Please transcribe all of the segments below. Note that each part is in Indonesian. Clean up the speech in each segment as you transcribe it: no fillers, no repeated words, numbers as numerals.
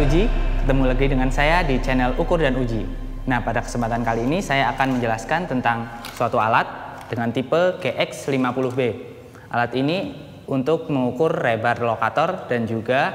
Uji, ketemu lagi dengan saya di channel Ukur dan Uji. Nah, pada kesempatan kali ini saya akan menjelaskan tentang suatu alat dengan tipe GX50B. Alat ini untuk mengukur rebar lokator dan juga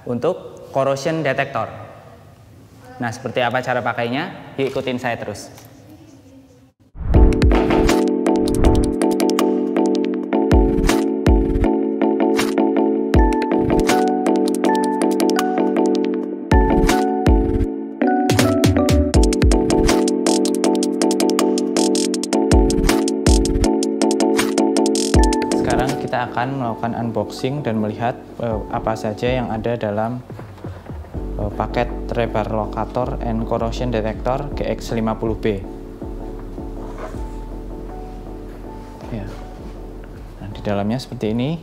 untuk corrosion detector. Nah, seperti apa cara pakainya? Yuk ikutin saya terus. Sekarang kita akan melakukan unboxing dan melihat apa saja yang ada dalam paket rebar locator and corrosion detector GX50B. Ya. Nah, di dalamnya seperti ini.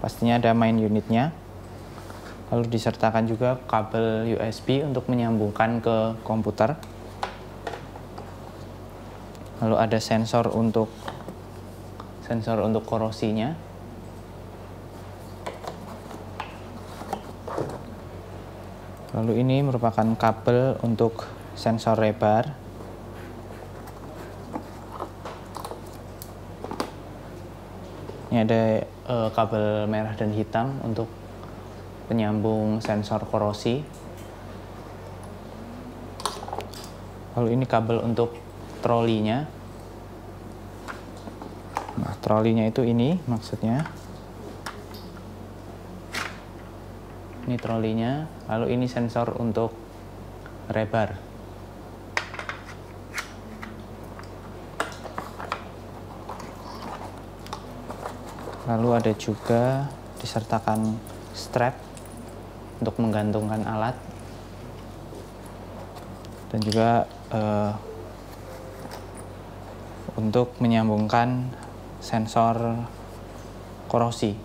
Pastinya ada main unitnya. Lalu disertakan juga kabel USB untuk menyambungkan ke komputer. Lalu ada sensor untuk korosinya. Lalu ini merupakan kabel untuk sensor rebar. Ini ada kabel merah dan hitam untuk penyambung sensor korosi. Lalu ini kabel untuk trolinya. Nah, trolinya itu ini maksudnya. Ini trolinya, lalu ini sensor untuk rebar. Lalu ada juga disertakan strap untuk menggantungkan alat. Dan juga untuk menyambungkan sensor korosi.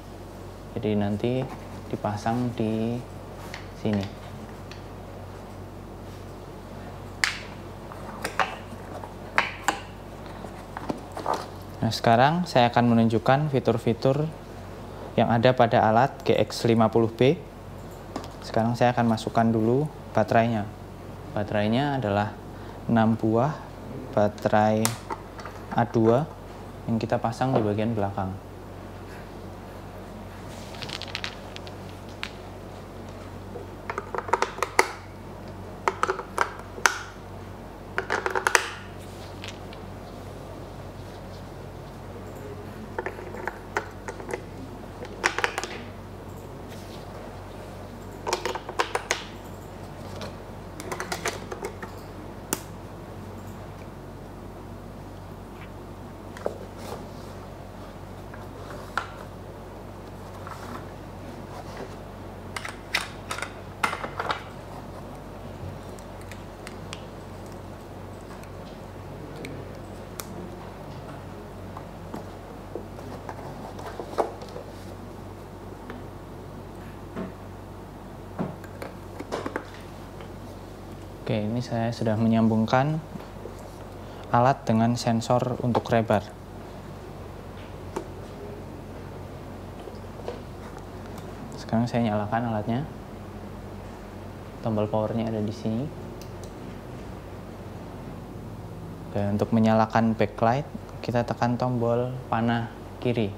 Jadi nanti dipasang di sini. Nah, sekarang saya akan menunjukkan fitur-fitur yang ada pada alat GX50B. Sekarang saya akan masukkan dulu baterainya. Baterainya adalah 6 buah baterai A2 yang kita pasang di bagian belakang. Oke, ini saya sudah menyambungkan alat dengan sensor untuk rebar. Sekarang saya nyalakan alatnya. Tombol powernya ada di sini. Dan untuk menyalakan backlight, kita tekan tombol panah kiri.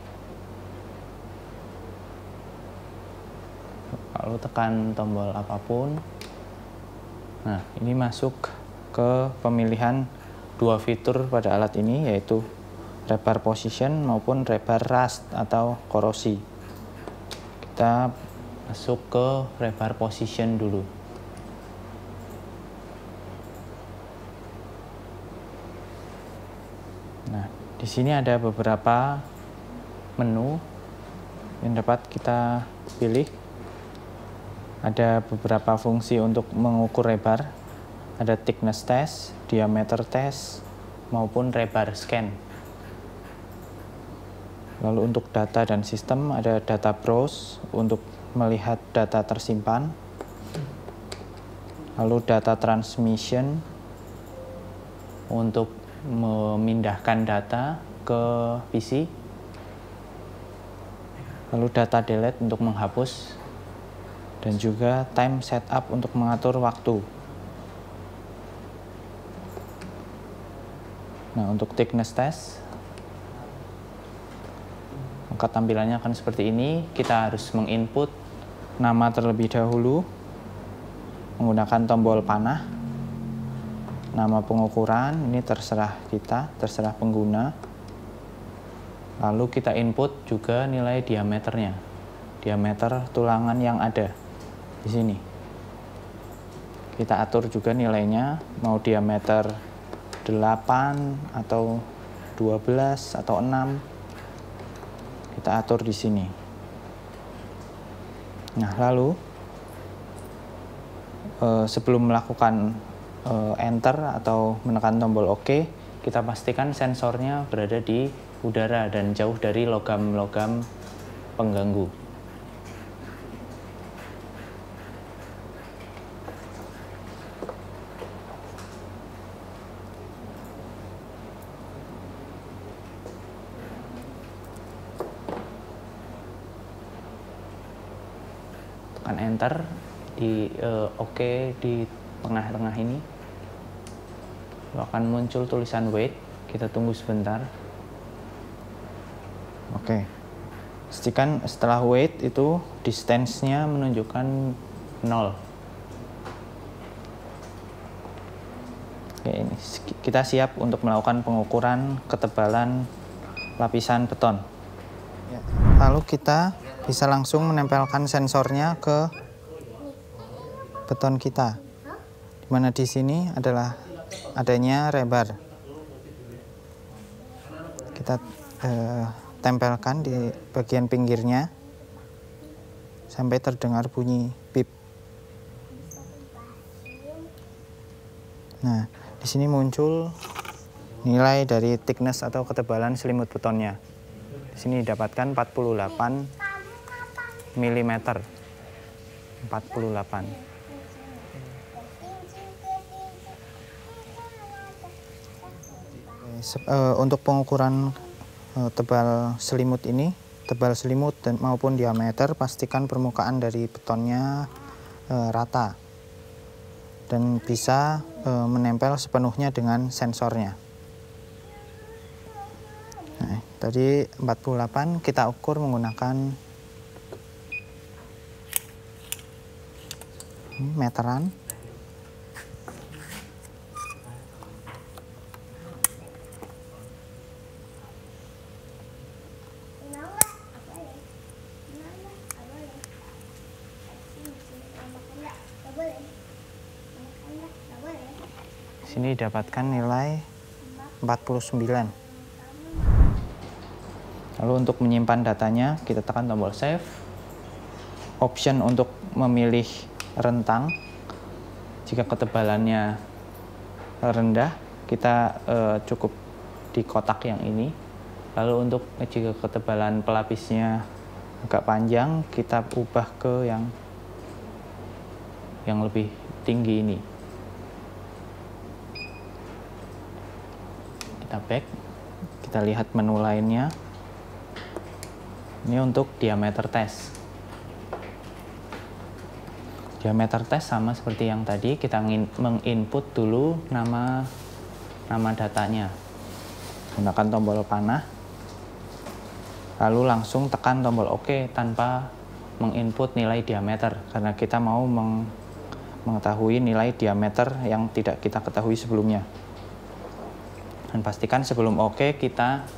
Lalu tekan tombol apapun. Nah, ini masuk ke pemilihan dua fitur pada alat ini, yaitu rebar position maupun rebar rust atau korosi. Kita masuk ke rebar position dulu. Nah, di sini ada beberapa menu yang dapat kita pilih. Ada beberapa fungsi untuk mengukur rebar. Ada thickness test, diameter test, maupun rebar scan. Lalu untuk data dan sistem ada data browse untuk melihat data tersimpan. Lalu data transmission untuk memindahkan data ke PC. Lalu data delete untuk menghapus dan juga time setup untuk mengatur waktu. Nah, untuk thickness test, maka tampilannya akan seperti ini. Kita harus menginput nama terlebih dahulu menggunakan tombol panah. Nama pengukuran ini terserah kita, terserah pengguna. Lalu kita input juga nilai diameternya, diameter tulangan yang ada di sini. Kita atur juga nilainya, mau diameter 8 atau 12 atau 6. Kita atur di sini. Nah, lalu sebelum melakukan enter atau menekan tombol OK, kita pastikan sensornya berada di udara dan jauh dari logam-logam pengganggu. Tekan enter di OK di tengah-tengah ini. Akan muncul tulisan wait. Kita tunggu sebentar. Oke. Pastikan setelah wait itu distance-nya menunjukkan 0. Oke, ini kita siap untuk melakukan pengukuran ketebalan lapisan beton. Lalu kita bisa langsung menempelkan sensornya ke beton kita. Di mana di sini adalah adanya rebar. Kita tempelkan di bagian pinggirnya sampai terdengar bunyi pip. Nah, di sini muncul nilai dari thickness atau ketebalan selimut betonnya. Di sini didapatkan 48 mm. 48. Untuk pengukuran tebal selimut ini, tebal selimut dan maupun diameter, pastikan permukaan dari betonnya rata dan bisa menempel sepenuhnya dengan sensornya. Nah, tadi 48 kita ukur menggunakan meteran. Sini dapatkan nilai 49. Lalu untuk menyimpan datanya, kita tekan tombol save. Option untuk memilih rentang. Jika ketebalannya rendah, kita cukup di kotak yang ini. Lalu untuk jika ketebalan pelapisnya agak panjang, kita ubah ke yang lebih tinggi ini. Kita back, kita lihat menu lainnya. Ini untuk diameter test. Diameter test sama seperti yang tadi, kita menginput dulu nama datanya. Gunakan tombol panah. Lalu langsung tekan tombol OK tanpa menginput nilai diameter, karena kita mau mengetahui nilai diameter yang tidak kita ketahui sebelumnya. Dan pastikan sebelum OK kita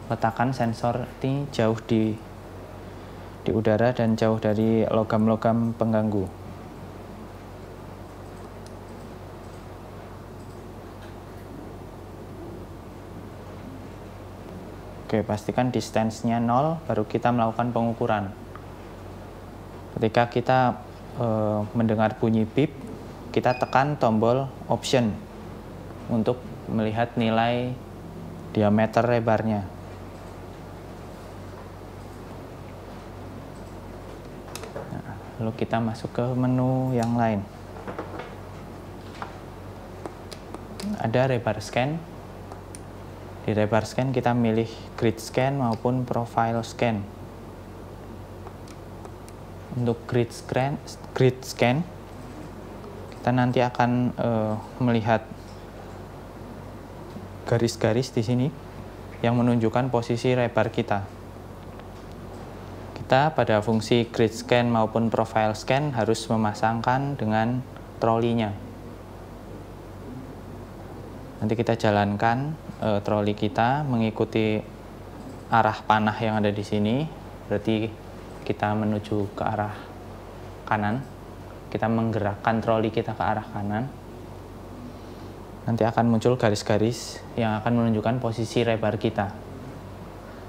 letakkan sensor ini jauh di udara dan jauh dari logam-logam pengganggu. Oke, pastikan distance-nya 0, baru kita melakukan pengukuran. Ketika kita mendengar bunyi beep, kita tekan tombol option untuk melihat nilai diameter rebarnya. Nah, lalu kita masuk ke menu yang lain. Ada rebar scan. Di rebar scan kita milih grid scan maupun profile scan. Untuk grid scan kita nanti akan melihat garis-garis di sini yang menunjukkan posisi rebar kita. Kita pada fungsi grid scan maupun profile scan harus memasangkan dengan trolinya. Nanti kita jalankan troli kita mengikuti arah panah yang ada di sini, berarti kita menuju ke arah kanan. Kita menggerakkan troli kita ke arah kanan. Nanti akan muncul garis-garis yang akan menunjukkan posisi rebar kita.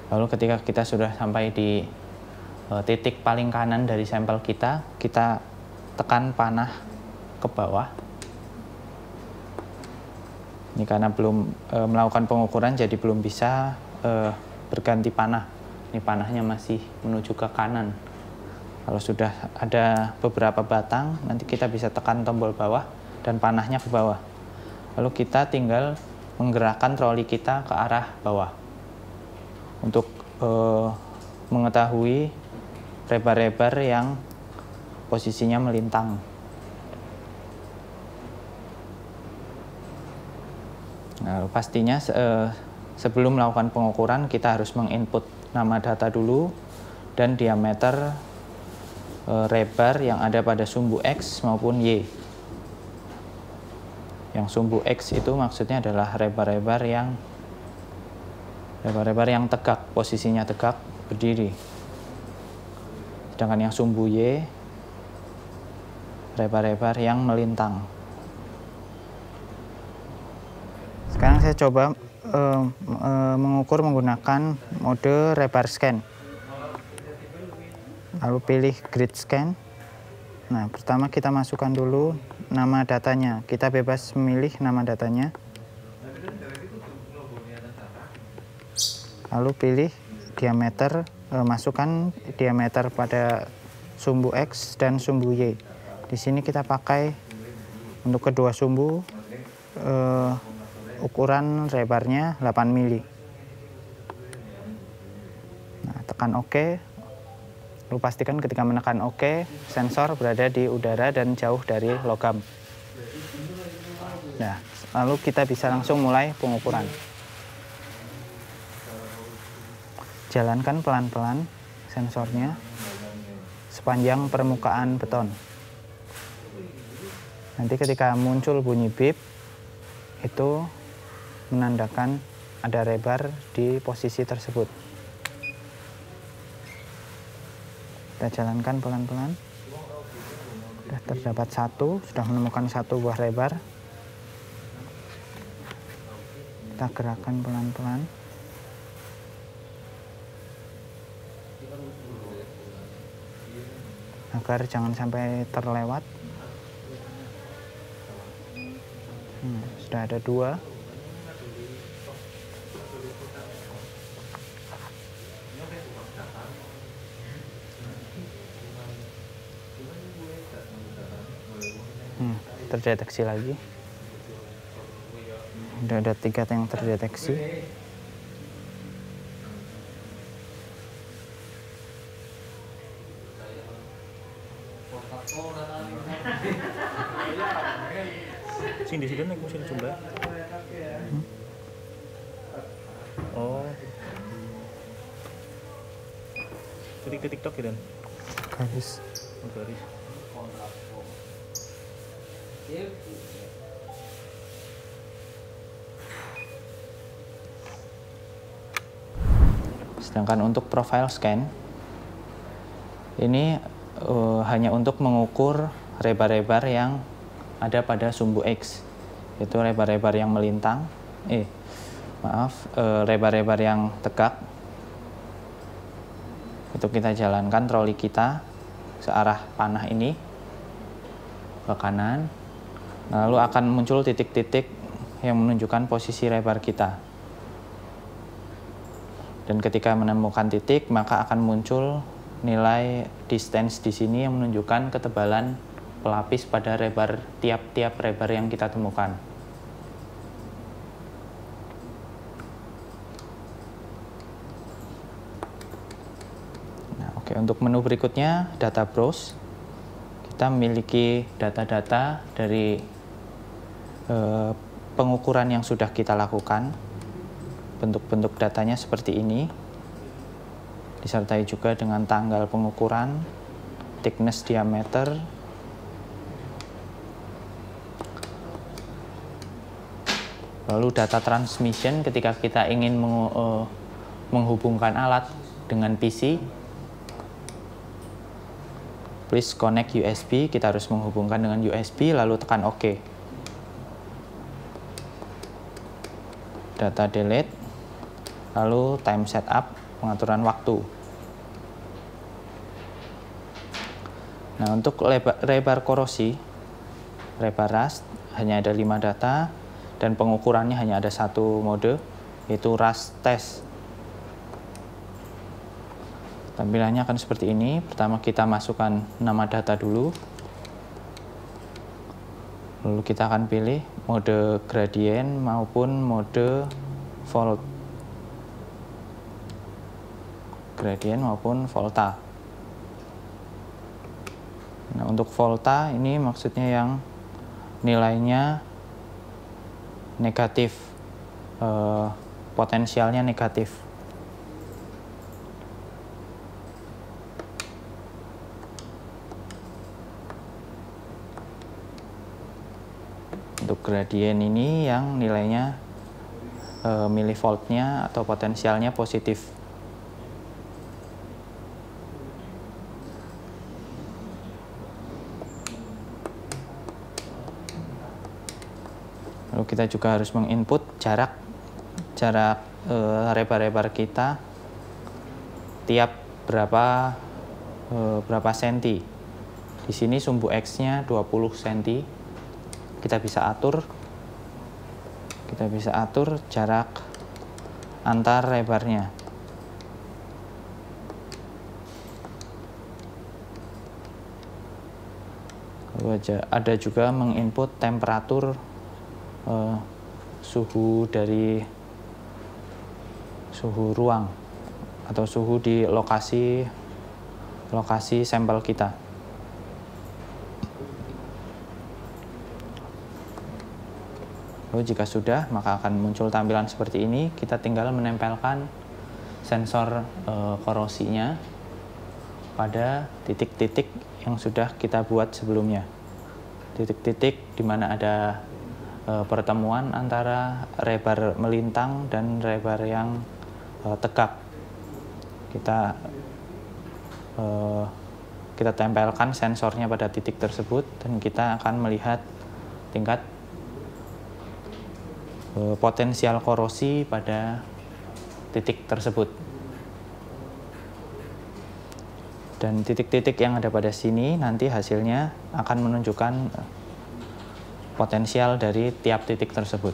Lalu ketika kita sudah sampai di titik paling kanan dari sampel kita tekan panah ke bawah. Ini karena belum melakukan pengukuran, jadi belum bisa berganti panah. Ini panahnya masih menuju ke kanan. Kalau sudah ada beberapa batang, nanti kita bisa tekan tombol bawah dan panahnya ke bawah. Lalu kita tinggal menggerakkan troli kita ke arah bawah untuk mengetahui rebar-rebar yang posisinya melintang. Nah, pastinya sebelum melakukan pengukuran kita harus menginput nama data dulu dan diameter rebar yang ada pada sumbu X maupun Y. Yang sumbu X itu maksudnya adalah rebar-rebar yang tegak, posisinya tegak, berdiri. Sedangkan yang sumbu Y, rebar-rebar yang melintang. Sekarang saya coba mengukur menggunakan mode rebar scan. Lalu pilih grid scan. Nah, pertama kita masukkan dulu nama datanya. Kita bebas memilih nama datanya. Lalu pilih diameter, masukkan diameter pada sumbu X dan sumbu Y. Di sini kita pakai untuk kedua sumbu ukuran rebarnya 8 mili. Nah, tekan OK. Lalu pastikan ketika menekan OK, sensor berada di udara dan jauh dari logam. Nah, lalu kita bisa langsung mulai pengukuran. Jalankan pelan-pelan sensornya sepanjang permukaan beton. Nanti ketika muncul bunyi bip, itu menandakan ada rebar di posisi tersebut. Kita jalankan pelan-pelan. Sudah terdapat sudah menemukan satu buah rebar. Kita gerakkan pelan-pelan. Agar jangan sampai terlewat. Sudah ada 2. Terdeteksi lagi. Sudah ada 3 yang terdeteksi. Sing di sini naik mesin jumlah. Oh. Ketik ke TikTok ya, Dan? Garis. Oh, garis. Sedangkan untuk profile scan, ini hanya untuk mengukur rebar-rebar yang ada pada sumbu X, yaitu rebar-rebar yang melintang, rebar-rebar yang tegak. Itu kita jalankan troli kita searah panah ini ke kanan, lalu akan muncul titik-titik yang menunjukkan posisi rebar kita. Dan ketika menemukan titik, maka akan muncul nilai distance di sini yang menunjukkan ketebalan pelapis pada rebar tiap-tiap rebar yang kita temukan. Nah, oke. Oke, untuk menu berikutnya data browse. Kita memiliki data-data dari pengukuran yang sudah kita lakukan. Bentuk-bentuk datanya seperti ini, disertai juga dengan tanggal pengukuran, thickness diameter, lalu data transmission ketika kita ingin menghubungkan alat dengan PC. Please connect USB, kita harus menghubungkan dengan USB, lalu tekan OK. Data delete, lalu time setup, pengaturan waktu. Nah, untuk lebar korosi, lebar rust, hanya ada 5 data, dan pengukurannya hanya ada satu mode, yaitu rust test. Tampilannya akan seperti ini. Pertama kita masukkan nama data dulu. Lalu kita akan pilih mode gradient maupun mode volt. Gradient maupun volta. Nah, untuk volta ini maksudnya yang nilainya negatif, potensialnya negatif. Untuk gradient ini yang nilainya milivoltnya atau potensialnya positif. Lalu kita juga harus menginput jarak rebar-rebar kita tiap berapa senti. Di sini sumbu X-nya 20 cm. Kita bisa atur jarak antar rebarnya. Lalu ada juga menginput temperatur suhu ruang atau suhu di lokasi sampel kita. Lalu jika sudah, maka akan muncul tampilan seperti ini. Kita tinggal menempelkan sensor korosinya pada titik-titik yang sudah kita buat sebelumnya. Titik-titik di mana ada pertemuan antara rebar melintang dan rebar yang tegak. Kita tempelkan sensornya pada titik tersebut dan kita akan melihat tingkat potensial korosi pada titik tersebut. Dan titik-titik yang ada pada sini nanti hasilnya akan menunjukkan potensial dari tiap titik tersebut.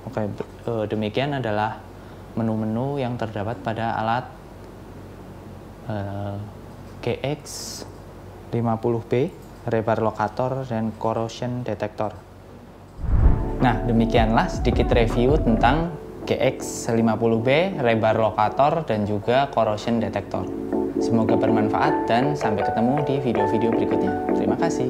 Oke, demikian adalah menu-menu yang terdapat pada alat GX50B, rebar lokator dan corrosion detector. Nah, demikianlah sedikit review tentang GX50B, rebar lokator dan juga corrosion detector. Semoga bermanfaat dan sampai ketemu di video-video berikutnya. Terima kasih.